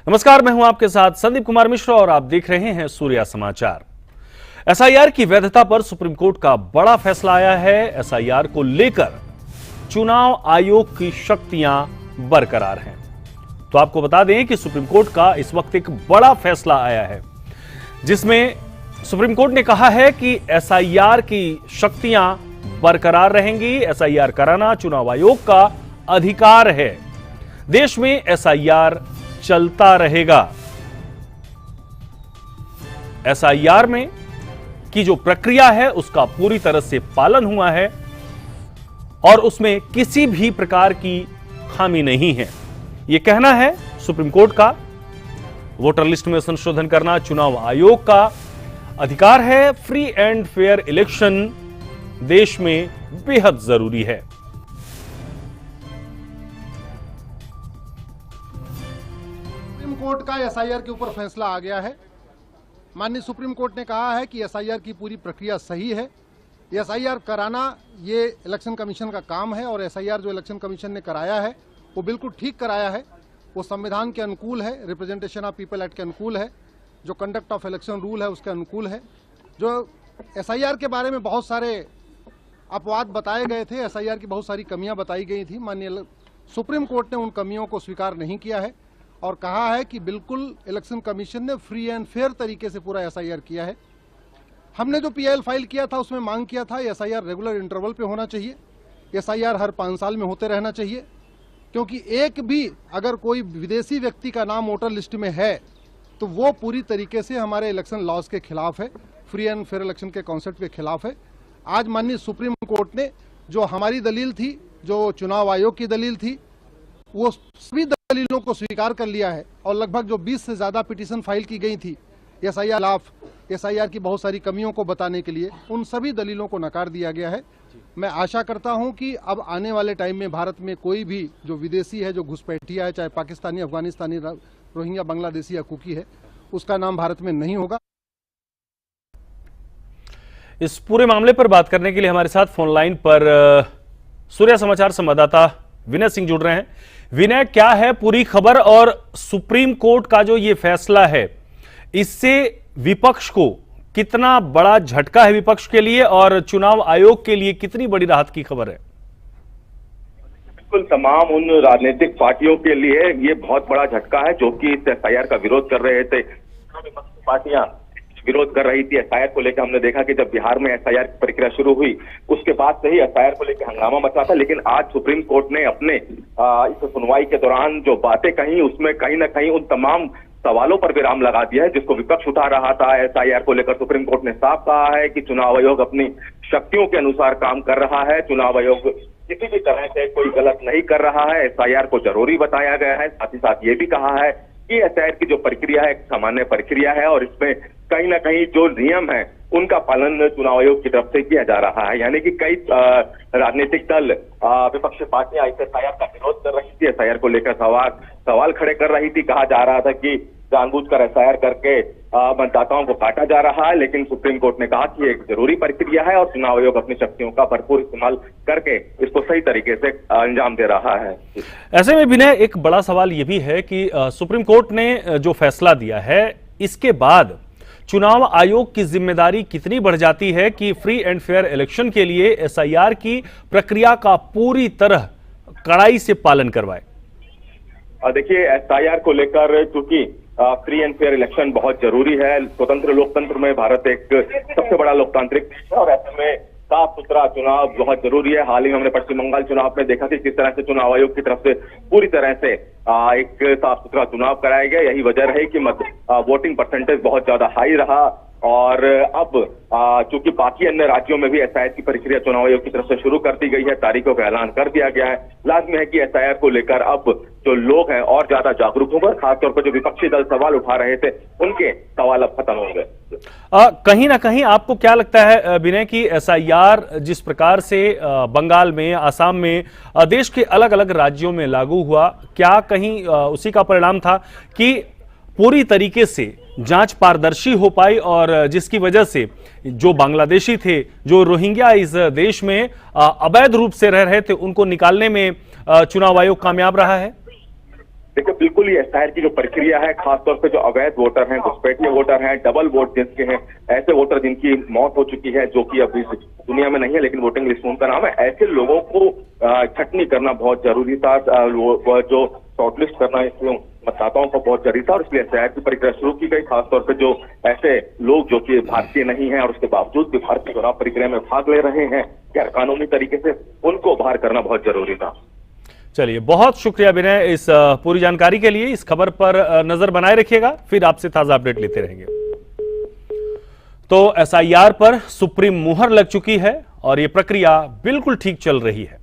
नमस्कार, मैं हूं आपके साथ संदीप कुमार मिश्रा और आप देख रहे हैं सूर्या समाचार। एसआईआर की वैधता पर सुप्रीम कोर्ट का बड़ा फैसला आया है। एसआईआर को लेकर चुनाव आयोग की शक्तियां बरकरार हैं। तो आपको बता दें कि सुप्रीम कोर्ट का इस वक्त एक बड़ा फैसला आया है, जिसमें सुप्रीम कोर्ट ने कहा है कि एसआईआर की शक्तियां बरकरार रहेंगी। एसआईआर कराना चुनाव आयोग का अधिकार है। देश में एसआईआर चलता रहेगा। एसआईआर में की जो प्रक्रिया है उसका पूरी तरह से पालन हुआ है और उसमें किसी भी प्रकार की खामी नहीं है, यह कहना है सुप्रीम कोर्ट का। वोटर लिस्ट में संशोधन करना चुनाव आयोग का अधिकार है। फ्री एंड फेयर इलेक्शन देश में बेहद जरूरी है। सुप्रीम कोर्ट का एसआईआर के ऊपर फैसला आ गया है। माननीय सुप्रीम कोर्ट ने कहा है कि एसआईआर की पूरी प्रक्रिया सही है। एसआईआर कराना ये इलेक्शन कमीशन का काम है और एसआईआर जो इलेक्शन कमीशन ने कराया है वो बिल्कुल ठीक कराया है। वो संविधान के अनुकूल है, रिप्रेजेंटेशन ऑफ पीपल एक्ट के अनुकूल है, जो कंडक्ट ऑफ इलेक्शन रूल है उसके अनुकूल है। जो एसआईआर के बारे में बहुत सारे अपवाद बताए गए थे, एसआईआर की बहुत सारी कमियां बताई गई थी, माननीय सुप्रीम कोर्ट ने उन कमियों को स्वीकार नहीं किया है और कहा है कि बिल्कुल इलेक्शन कमीशन ने फ्री एंड फेयर तरीके से पूरा एसआईआर किया है। हमने जो पीआईएल फाइल किया था उसमें मांग किया था एसआईआर रेगुलर इंटरवल पे होना चाहिए। एसआईआर हर 5 साल में होते रहना चाहिए, क्योंकि एक भी अगर कोई विदेशी व्यक्ति का नाम वोटर लिस्ट में है तो वो पूरी तरीके से हमारे इलेक्शन लॉज के खिलाफ है, फ्री एंड फेयर इलेक्शन के कॉन्सेप्ट के खिलाफ है। आज माननीय सुप्रीम कोर्ट ने जो हमारी दलील थी, जो चुनाव आयोग की दलील थी, वो सभी दलीलों को स्वीकार कर लिया है और लगभग जो 20 से ज्यादा पिटीशन फाइल की गई थी एसआईआर की बहुत सारी कमियों को बताने के लिए, उन सभी दलीलों को नकार दिया गया है। मैं आशा करता हूं कि अब आने वाले टाइम में भारत में कोई भी जो विदेशी है, जो घुसपैठिया है, चाहे पाकिस्तानी, अफगानिस्तानी, रोहिंग्या, बांग्लादेशी या कुकी है, उसका नाम भारत में नहीं होगा। इस पूरे मामले पर बात करने के लिए हमारे साथ फोन लाइन पर सूर्या समाचार संवाददाता विनय सिंह जुड़ रहे हैं। विनय, क्या है पूरी खबर और सुप्रीम कोर्ट का जो ये फैसला है, इससे विपक्ष को कितना बड़ा झटका है विपक्ष के लिए और चुनाव आयोग के लिए कितनी बड़ी राहत की खबर है? बिल्कुल, तमाम उन राजनीतिक पार्टियों के लिए ये बहुत बड़ा झटका है जो कि इस एसआईआर का विरोध कर रहे थे। विपक्षी पार्टियां विरोध कर रही थी एसआईआर को लेकर। हमने देखा कि जब बिहार में एसआईआर की प्रक्रिया शुरू हुई उसके बाद से ही एसआईआर को लेकर हंगामा मचा था, लेकिन आज सुप्रीम कोर्ट ने अपने इस सुनवाई के दौरान जो बातें कही उसमें कहीं ना कहीं उन तमाम सवालों पर विराम लगा दिया है जिसको विपक्ष उठा रहा था। एसआईआर को लेकर सुप्रीम कोर्ट ने साफ कहा है कि चुनाव आयोग अपनी शक्तियों के अनुसार काम कर रहा है। चुनाव आयोग किसी भी तरह से कोई गलत नहीं कर रहा है। एसआईआर को जरूरी बताया गया है। साथ ही साथ ये भी कहा है कि एसआईआर की जो प्रक्रिया है एक सामान्य प्रक्रिया है और इसमें कहीं ना कहीं जो नियम है उनका पालन चुनाव आयोग की तरफ से किया जा रहा है। यानी कि कई राजनीतिक दल, विपक्षी पार्टियां इस एसआईआर का विरोध कर रही थी, एसआईआर को लेकर सवाल खड़े कर रही थी। कहा जा रहा था कि जानबूझकर एसआईआर करके मतदाताओं को काटा जा रहा है, लेकिन सुप्रीम कोर्ट ने कहा कि एक जरूरी प्रक्रिया है और चुनाव आयोग अपनी शक्तियों का भरपूर इस्तेमाल करके इसको सही तरीके से अंजाम दे रहा है। ऐसे में विनय, एक बड़ा सवाल यह भी है कि सुप्रीम कोर्ट ने जो फैसला दिया है इसके बाद चुनाव आयोग की जिम्मेदारी कितनी बढ़ जाती है कि फ्री एंड फेयर इलेक्शन के लिए एसआईआर की प्रक्रिया का पूरी तरह कड़ाई से पालन करवाए? देखिए, एसआईआर को लेकर चूंकि फ्री एंड फेयर इलेक्शन बहुत जरूरी है। स्वतंत्र लोकतंत्र में भारत एक सबसे बड़ा लोकतांत्रिक देश है और ऐसे में साफ सुथरा चुनाव बहुत जरूरी है। हाल ही में हमने पश्चिम बंगाल चुनाव में देखा कि किस तरह से चुनाव आयोग की तरफ से पूरी तरह से एक साफ सुथरा चुनाव कराया गया। यही वजह रही कि वोटिंग परसेंटेज बहुत ज्यादा हाई रहा और अब चूंकि बाकी अन्य राज्यों में भी एसआईआर की प्रक्रिया चुनाव आयोग की तरफ से शुरू कर दी गई है, तारीखों का ऐलान कर दिया गया है। लाजमी है कि एसआईआर को लेकर अब जो लोग हैं और ज्यादा जागरूक होंगे। खासतौर पर जो विपक्षी दल सवाल उठा रहे थे उनके सवाल अब खत्म होंगे। कहीं ना कहीं आपको क्या लगता है विनय की एसआईआर जिस प्रकार से बंगाल में, आसाम में, देश के अलग अलग राज्यों में लागू हुआ, क्या कहीं उसी का परिणाम था कि पूरी तरीके से जांच पारदर्शी हो पाई और जिसकी वजह से जो बांग्लादेशी थे, जो रोहिंग्या इस देश में अवैध रूप से रह रहे थे, उनको निकालने में चुनाव आयोग कामयाब रहा है? देखिए बिल्कुल ही एसआईआर की जो प्रक्रिया है, खासतौर पे जो अवैध वोटर हैं, घुसपैठिए वोटर हैं, डबल वोट जिनके हैं, ऐसे वोटर जिनकी मौत हो चुकी है, जो कि अभी दुनिया में नहीं है लेकिन वोटिंग लिस्ट में उनका नाम है, ऐसे लोगों को छटनी करना बहुत जरूरी था। वो जो शॉर्टलिस्ट करना इसमें मतदाताओं को बहुत जरूरी था और इसलिए एसआईआर की प्रक्रिया शुरू की गई। खासतौर पर जो ऐसे लोग जो कि भारतीय नहीं है और उसके बावजूद भी भारतीय चुनाव प्रक्रिया में भाग ले रहे हैं गैर कानूनी तरीके से, उनको बाहर करना बहुत जरूरी था। चलिए, बहुत शुक्रिया विनय इस पूरी जानकारी के लिए। इस खबर पर नजर बनाए रखिएगा, फिर आपसे ताजा अपडेट लेते रहेंगे। तो एसआईआर पर सुप्रीम मुहर लग चुकी है और यह प्रक्रिया बिल्कुल ठीक चल रही है।